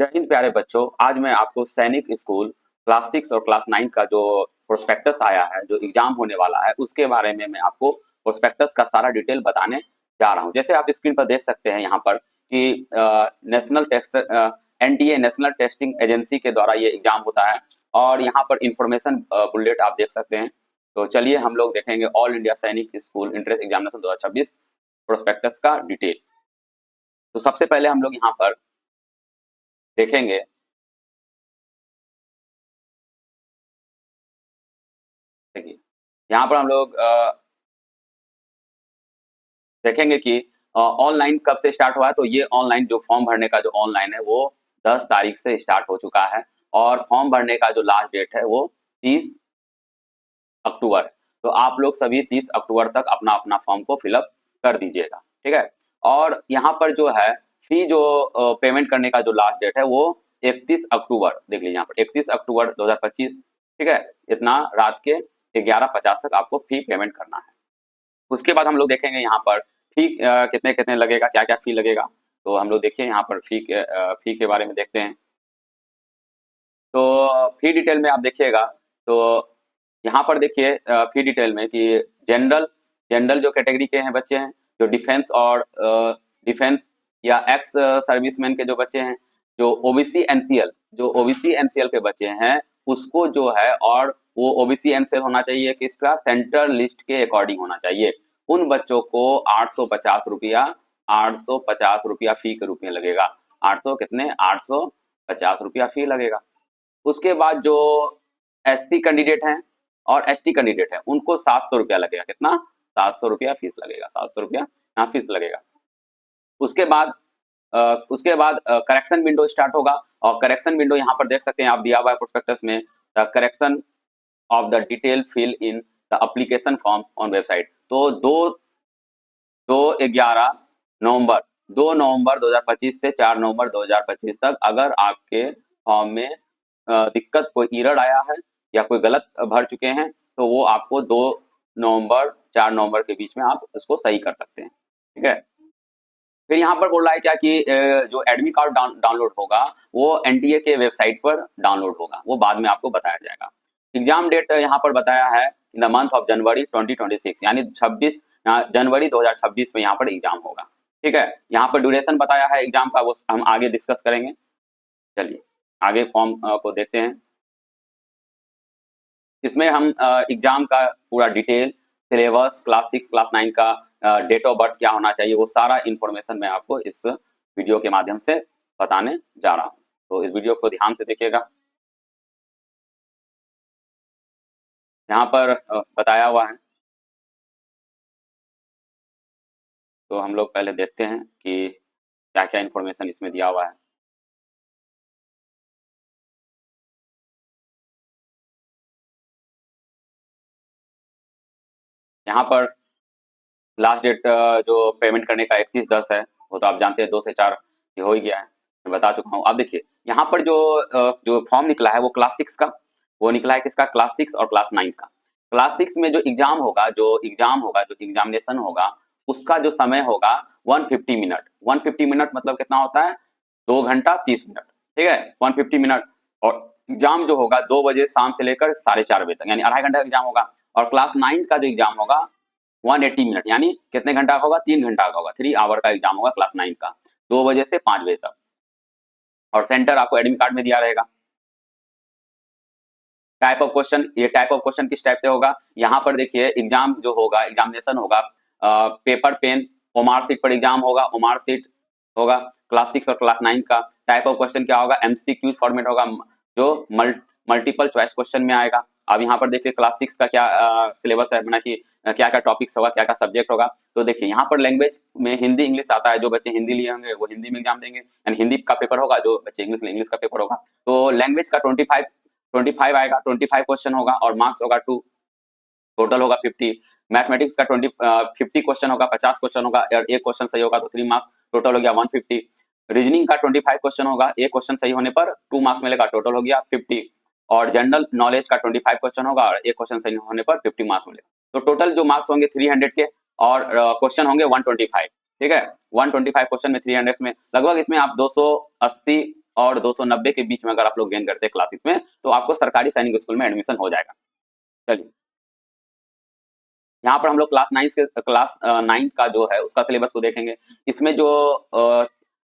जय हिंद प्यारे बच्चों। आज मैं आपको सैनिक स्कूल क्लास 6 और क्लास 9 का जो प्रोस्पेक्टस आया है, जो एग्जाम होने वाला है, उसके बारे में मैं आपको प्रोस्पेक्टस का सारा डिटेल बताने जा रहा हूं। जैसे आप स्क्रीन पर देख सकते हैं यहाँ पर कि national test NTA national testing agency के द्वारा ये एग्जाम होता है और यहाँ पर इंफॉर्मेशन बुलेट आप देख सकते हैं। तो चलिए हम लोग देखेंगे ऑल इंडिया सैनिक स्कूल एंट्रेंस एग्जामिनेशन 2026 प्रोस्पेक्टस का डिटेल। तो सबसे पहले हम लोग यहाँ पर देखेंगे देखिए यहाँ पर हम लोग देखेंगे कि ऑनलाइन कब से स्टार्ट हुआ है। तो ये ऑनलाइन जो फॉर्म भरने का जो ऑनलाइन है वो 10 तारीख से स्टार्ट हो चुका है और फॉर्म भरने का जो लास्ट डेट है वो 30 अक्टूबर है। तो आप लोग सभी 30 अक्टूबर तक अपना अपना फॉर्म को फिलअप कर दीजिएगा, ठीक है। और यहाँ पर जो है फी जो पेमेंट करने का जो लास्ट डेट है वो 31 अक्टूबर, देख लीजिए यहाँ पर 31 अक्टूबर 2025, ठीक है। इतना रात के 11:50 तक आपको फी पेमेंट करना है। उसके बाद हम लोग देखेंगे यहाँ पर फी कितने कितने लगेगा, क्या क्या फी लगेगा। तो हम लोग देखिए यहाँ पर फी के बारे में देखते हैं। तो फी डिटेल में आप देखिएगा तो यहाँ पर देखिए फी डिटेल में कि जनरल जनरल जो कैटेगरी के हैं बच्चे हैं, जो डिफेंस और डिफेंस या एक्स सर्विसमैन के जो बच्चे हैं, जो ओबीसी एनसीएल के बच्चे हैं उसको जो है, और वो ओबीसी एनसीएल होना चाहिए किसका, सेंट्रल लिस्ट के अकॉर्डिंग होना चाहिए। उन बच्चों को 850 रुपया फी के रूप में लगेगा। 850 रुपया फी लगेगा। उसके बाद जो एसटी कैंडिडेट हैं और एसटी कैंडिडेट है उनको 700 रुपया लगेगा। कितना? 700 रुपया फीस लगेगा। 700 रुपया यहाँ फीस लगेगा। उसके बाद करेक्शन विंडो स्टार्ट होगा और करेक्शन विंडो यहाँ पर देख सकते हैं आप, दिया हुआ है प्रोस्पेक्टस में, the correction of the detail fill in the application form on website. तो 2 नवंबर 2025 से 4 नवंबर 2025 तक अगर आपके फॉर्म में दिक्कत, कोई एरर आया है या कोई गलत भर चुके हैं तो वो आपको 2 नवंबर 4 नवंबर के बीच में आप उसको सही कर सकते हैं, ठीक है। फिर यहाँ पर बोल रहा है क्या कि जो एडमिट कार्ड डाउनलोड होगा वो एनटीए के वेबसाइट पर डाउनलोड होगा, वो बाद में आपको बताया जाएगा। एग्जाम डेट यहाँ पर बताया है in the month of January 2026, यानी 26 जनवरी 2026 में यहाँ पर एग्जाम होगा, ठीक है। यहाँ पर ड्यूरेशन बताया है एग्जाम का, वो हम आगे डिस्कस करेंगे। चलिए आगे फॉर्म को देखते हैं। इसमें हम एग्जाम का पूरा डिटेल, सिलेबस, क्लास 6 क्लास 9 का डेट ऑफ बर्थ क्या होना चाहिए, वो सारा इंफॉर्मेशन मैं आपको इस वीडियो के माध्यम से बताने जा रहा हूँ। तो इस वीडियो को ध्यान से देखिएगा। यहाँ पर बताया हुआ है, तो हम लोग पहले देखते हैं कि क्या क्या इंफॉर्मेशन इसमें दिया हुआ है। यहाँ पर लास्ट डेट जो पेमेंट करने का 31/10 है, वो तो आप जानते हैं 2 से 4 ये हो ही गया है, मैं बता चुका हूँ। अब देखिए यहाँ पर जो फॉर्म निकला है वो क्लास 6 का, वो निकला है किसका, क्लास 6 और क्लास 9 का। क्लास 6 में जो एग्जामिनेशन होगा उसका जो समय होगा 150 मिनट। 150 मिनट मतलब कितना होता है, 2 घंटा 30 मिनट, ठीक है, 150 मिनट। और एग्जाम जो होगा 2 बजे शाम से लेकर 4:30 बजे तक, यानी 2.5 घंटा का एग्जाम होगा। और क्लास 9 का जो एग्जाम होगा 180 मिनट, यानी कितने घंटा का होगा, 3 घंटा का होगा। 3 आवर का एग्जाम होगा क्लास 9 का, 2 बजे से 5 बजे तक। और सेंटर आपको एडमिट कार्ड में दिया रहेगा। टाइप ऑफ क्वेश्चन, ये टाइप ऑफ क्वेश्चन किस टाइप से होगा, यहाँ पर देखिए एग्जाम जो होगा, एग्जामिनेशन होगा पेपर पेन ओमार सीट पर एग्जाम होगा, ओमार सीट होगा क्लास 6 और क्लास 9 का। टाइप ऑफ क्वेश्चन क्या होगा, एमसीक्यू फॉर्मेट होगा, जो मल्टीपल चॉइस क्वेश्चन में आएगा। अब यहाँ पर देखिए क्लास 6 का क्या सिलेबस है बना कि क्या क्या टॉपिक्स होगा, क्या क्या सब्जेक्ट होगा। तो देखिए यहाँ पर लैंग्वेज में हिंदी इंग्लिश आता है, जो बच्चे हिंदी लिए होंगे वो हिंदी में एग्जाम देंगे, यानी हिंदी का पेपर होगा। जो बच्चे इंग्लिश इंग्लिश का पेपर होगा। तो लैंग्वेज का 25 आएगा, 25 क्वेश्चन होगा और मार्क्स होगा 2, टोटल होगा 50। मैथमेटिक्स का 50 क्वेश्चन होगा, 50 क्वेश्चन होगा और एक क्वेश्चन सही होगा तो 3 मार्क्स, टोटल हो गया 150। रीजनिंग का 25 क्वेश्चन होगा, एक क्वेश्चन सही होने पर 2 मार्क्स मिलेगा, टोटल हो गया 50। और जनरल नॉलेज का 25 क्वेश्चन होगा और एक क्वेश्चन सही होने पर 50 मार्क्स मिलेगा। तो टोटल जो मार्क्स होंगे 300 के और क्वेश्चन होंगे 125, ठीक है। 125 क्वेश्चन में 300 में लगभग इसमें आप 280 और 290 के बीच में अगर आप लोग गेन करते हैं क्लास 6 में, तो आपको सरकारी सैनिक स्कूल में एडमिशन हो जाएगा। चलिए, यहाँ पर हम लोग क्लास 9 का जो है उसका सिलेबस को देखेंगे। इसमें जो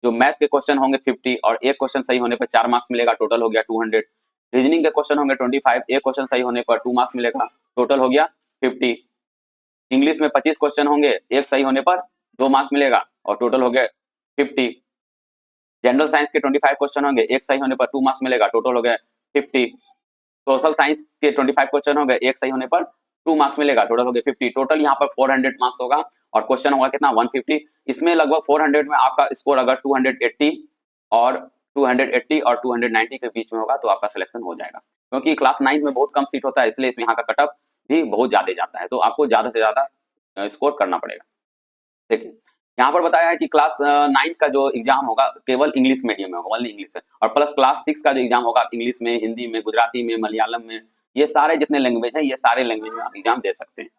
मैथ के क्वेश्चन होंगे 50 और एक क्वेश्चन सही होने पर 4 मार्क्स मिलेगा, टोटल हो गया 200। रीजनिंग के क्वेश्चन होंगे 25, एक क्वेश्चन सही होने पर 2 मार्क्स मिलेगा, टोटल हो गया 50। इंग्लिश में 25 क्वेश्चन होंगे, एक सही होने पर 2 मार्क्स मिलेगा और टोटल हो गया 50। जनरल साइंस के 25 क्वेश्चन होंगे, एक सही होने पर 2 मार्क्स मिलेगा, टोटल हो गया 50। सोशल साइंस के 25 क्वेश्चन होंगे, एक सही होने पर 2 मार्क्स मिलेगा, टोटल हो गया 50। टोटल यहाँ पर 400 मार्क्स होगा और क्वेश्चन होगा कितना 150। इसमें लगभग 400 में आपका स्कोर अगर 280 और 290 के बीच में होगा तो आपका सिलेक्शन हो जाएगा। क्योंकि क्लास 9 में बहुत कम सीट होता है, इसलिए इसमें यहाँ का कट ऑफ भी बहुत ज्यादा जाता है, तो आपको ज्यादा से ज्यादा स्कोर करना पड़ेगा। देखिए, यहाँ पर बताया है कि क्लास 9 का जो एग्जाम होगा केवल इंग्लिश मीडियम में होगा, ओनली इंग्लिश है, और प्लस क्लास 6 का जो एग्जाम होगा इंग्लिश में, हिंदी में, गुजराती में, मलयालम में, ये सारे जितने लैंग्वेज हैं ये सारे लैंग्वेज में आप एग्जाम दे सकते हैं।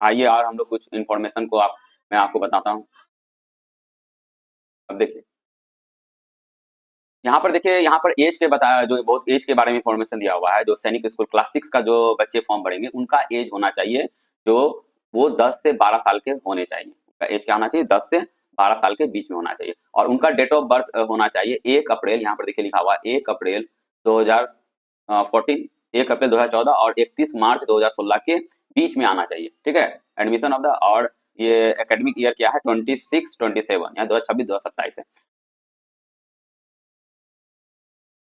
आइए और हम लोग कुछ इन्फॉर्मेशन को मैं आपको बताता हूँ। अब देखिए, यहाँ पर देखिए, यहाँ पर एज के बताया, जो बहुत एज के बारे में इन्फॉर्मेशन दिया हुआ है। जो सैनिक स्कूल क्लास 6 का जो बच्चे फॉर्म भरेंगे उनका एज होना चाहिए जो वो 10 से 12 साल के होने चाहिए। उनका एज क्या होना चाहिए, 10 से 12 साल के बीच में होना चाहिए, और उनका डेट ऑफ बर्थ होना चाहिए 1 अप्रैल, यहाँ पर देखिए लिखा हुआ 1 अप्रैल 2014, 1 अप्रैल 2014 और 31 मार्च 2016 के बीच में आना चाहिए। ठीक है, एडमिशन ऑफ द, और ये एकेडमिक ईयर क्या है 26-27 या 2026-2027 है।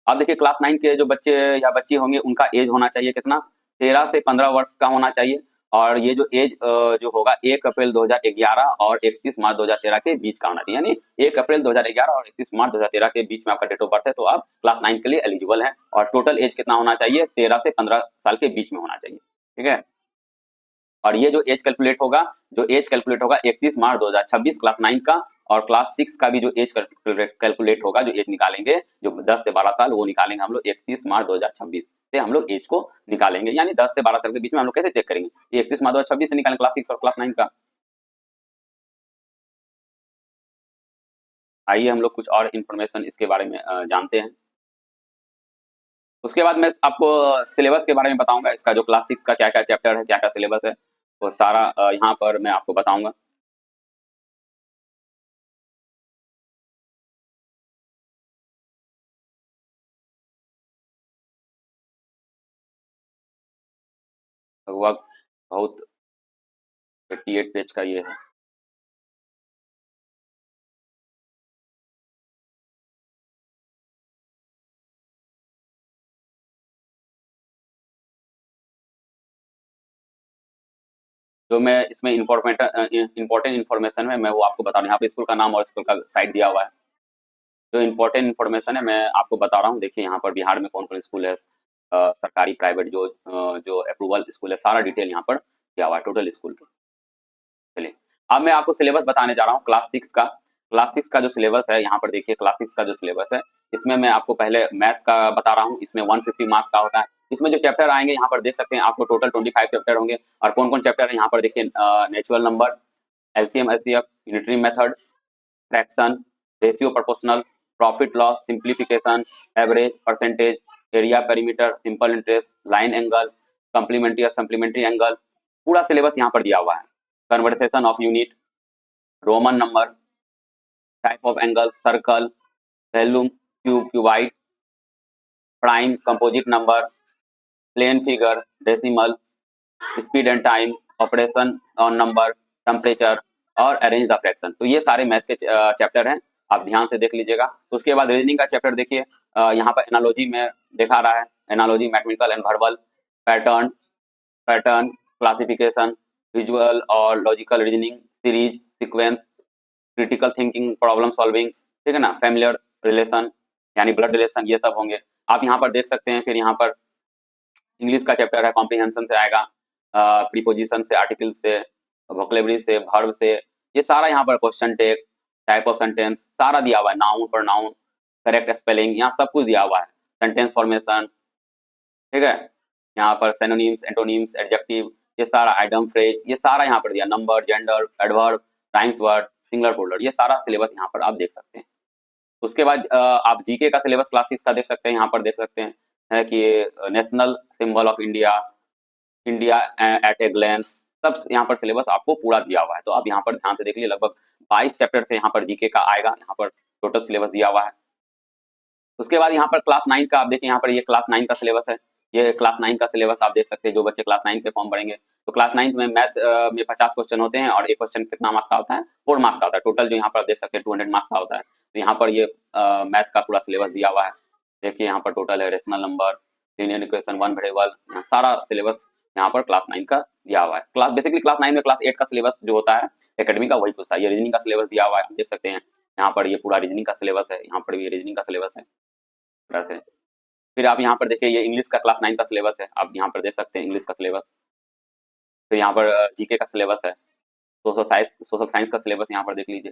अब देखिए, क्लास 9 के जो बच्चे या बच्ची होंगे उनका एज होना चाहिए कितना, 13 से 15 वर्ष का होना चाहिए, और ये जो एज जो होगा 1 अप्रैल 2011 और 31 मार्च 2013 के बीच का होना चाहिए। यानी 1 अप्रैल 2011 और 31 मार्च 2013 के बीच में आपका डेट ऑफ बर्थ है, तो आप क्लास 9 के लिए एलिजिबल है। और टोटल एज कितना होना चाहिए, 13 से 15 साल के बीच में होना चाहिए। ठीक है, और ये जो एज कैलकुलेट होगा, 31 मार्च 2026 क्लास 9 का, और क्लास 6 का भी जो एज कैलकुलेट होगा, जो एज निकालेंगे जो 10 से 12 साल, वो निकालेंगे हम लोग 31 मार्च 2026 से हम लोग एज को निकालेंगे। यानी 10 से 12 साल के बीच में हम लोग कैसे चेक करेंगे, 31 मार्च 2026 से निकालेंगे क्लास 6 और क्लास 9 का। आइए हम लोग कुछ और इन्फॉर्मेशन इसके बारे में जानते हैं। उसके बाद मैं आपको सिलेबस के बारे में बताऊंगा, इसका जो क्लास 6 का क्या क्या चैप्टर है, क्या क्या सिलेबस है, वो सारा यहाँ पर मैं आपको बताऊंगा। लगभग बहुत 88 पेज का ये है। जो मैं इसमें इम्पोर्टेंट इन्फॉर्मेशन है मैं वो आपको बता रहा हूँ। यहाँ पे स्कूल का नाम और स्कूल का साइट दिया हुआ है। जो इम्पोर्टेंट इन्फॉर्मेशन है मैं आपको बता रहा हूँ। देखिए, यहाँ पर बिहार में कौन कौन स्कूल है, सरकारी प्राइवेट जो अप्रूवल स्कूल है, सारा डिटेल यहाँ पर दिया हुआ है टोटल स्कूल के। चलिए, अब मैं आपको सिलेबस बताने जा रहा हूँ क्लास 6 का। क्लास 6 का जो सिलेबस है, यहाँ पर देखिए क्लास 6 का जो सिलेबस है, इसमें मैं आपको पहले मैथ का बता रहा हूँ। इसमें 150 मार्क्स का होता है। इसमें जो चैप्टर आएंगे यहाँ पर देख सकते हैं, आपको टोटल 25 चैप्टर होंगे। और कौन कौन चैप्टर है यहाँ पर देखिए, natural number, LCM HCF, unitary method, fraction, ratio proportional, profit loss, simplification, average, percentage, area perimeter, simple interest, line angle, complementary और सप्लीमेंट्री एंगल, पूरा सिलेबस यहाँ पर दिया हुआ है। Conversation of unit, Roman number, type of angle, circle, volume, cube, cuboid, prime, composite number, plane figure, decimal, speed and time, operation on number, temperature और arrange the fraction. तो ये सारे मैथ के चैप्टर हैं, आप ध्यान से देख लीजिएगा। उसके बाद रीजनिंग का चैप्टर देखिए, यहाँ पर एनालॉजी में दिखा रहा है, analogy, mathematical and verbal, pattern, classification, visual और logical reasoning, series, sequence, critical thinking, problem solving, ठीक है ना, फैमिलियर रिलेशन यानी ब्लड रिलेशन, ये सब होंगे। आप यहाँ पर देख सकते हैं। फिर यहाँ पर इंग्लिश का चैप्टर है, कॉम्प्रिहेंशन से आएगा, प्रीपोजिशन से, आर्टिकल से, वोकैबुलरी से, वर्ब से, ये सारा यहाँ पर question tag, type of sentence सारा दिया हुआ है, नाउन पर नाउन, करेक्ट स्पेलिंग, यहाँ सब कुछ दिया हुआ है, सेंटेंस फॉर्मेशन, ठीक है। यहाँ पर सिनोनिम्स, एंटोनिम्स, एडजेक्टिव, ये सारा, आइटम फ्रेज, ये सारा यहाँ पर दिया, number, gender, adverb, times word, singular plural, ये सारा सिलेबस यहाँ पर आप देख सकते हैं। उसके बाद आप जीके का सिलेबस क्लास 6 का देख सकते हैं, यहाँ पर देख सकते हैं है कि national symbol of India, India at A glens, सब यहाँ पर सिलेबस आपको पूरा दिया हुआ है। तो आप यहाँ पर ध्यान से देख लीजिए, लगभग 22 चैप्टर से यहाँ पर जीके का आएगा, यहाँ पर टोटल सिलेबस दिया हुआ है। उसके बाद यहाँ पर क्लास 9 का आप देखिए, यहाँ पर ये क्लास 9 का सिलेबस है, ये क्लास 9 का सिलेबस आप देख सकते हैं। जो बच्चे क्लास 9 के फॉर्म भरेंगे तो क्लास 9 में मैथ में 50 क्वेश्चन होते हैं और एक क्वेश्चन कितना मार्क्स का होता है, 4 मार्क्स का होता है। टोटल जो यहाँ पर आप देख सकते हैं 200 मार्क्स का होता है। तो यहाँ पर ये मैथ का पूरा सिलेबस दिया हुआ है। देखिए यहाँ पर टोटल है rational number, linear equation, one variable, सारा सिलेबस यहाँ पर क्लास 9 का दिया हुआ है। क्लास बेसिकली क्लास 9 में क्लास 8 का सिलेबस जो होता है एकेडमी का, वही पूछता है। ये रीजनिंग का सिलेबस दिया हुआ है, आप देख सकते हैं। यहाँ पर ये पूरा रीजनिंग का सिलेबस है, यहाँ पर भी रीजनिंग का सिलेबस है तरह से। फिर आप यहाँ पर देखिए ये इंग्लिश का क्लास 9 का सिलेबस है, आप यहाँ पर देख सकते हैं इंग्लिश का सिलेबस। फिर यहाँ पर जीके का सिलेबस है, सोशल साइंस का सिलेबस यहाँ पर देख लीजिए।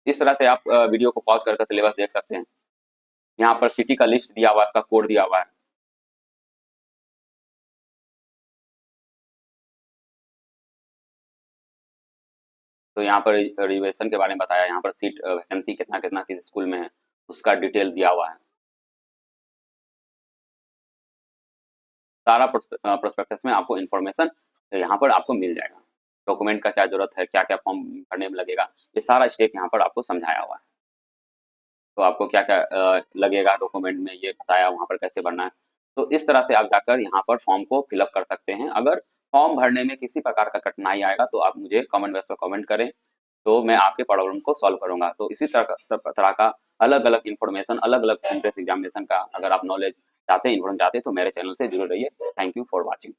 इस तरह से आप वीडियो को पॉज करके सिलेबस देख सकते हैं। यहाँ पर सिटी का लिस्ट दिया हुआ है, इसका कोड दिया हुआ है। तो यहाँ पर रिजर्वेशन के बारे में बताया, यहाँ पर सीट वैकेंसी कितना कितना किस स्कूल में है उसका डिटेल दिया हुआ है। सारा प्रोस्पेक्टस में आपको इन्फॉर्मेशन यहाँ पर आपको मिल जाएगा। डॉक्यूमेंट का क्या जरूरत है, क्या क्या फॉर्म भरने में लगेगा, ये सारा स्टेप यहाँ पर आपको समझाया हुआ है। तो आपको क्या क्या लगेगा डॉक्यूमेंट में, ये बताया वहाँ पर कैसे भरना है। तो इस तरह से आप जाकर यहाँ पर फॉर्म को फिलअप कर सकते हैं। अगर फॉर्म भरने में किसी प्रकार का कठिनाई आएगा तो आप मुझे कमेंट बॉक्स पर कमेंट करें, तो मैं आपके प्रॉब्लम को सॉल्व करूंगा। तो इसी तरह का अलग अलग इन्फॉर्मेशन, अलग अलग एंट्रेंस एग्जामिनेशन का अगर आप नॉलेज चाहते हैं, इन्फॉर्मेशन चाहते हैं, तो मेरे चैनल से जुड़े रहिए। Thank you for watching.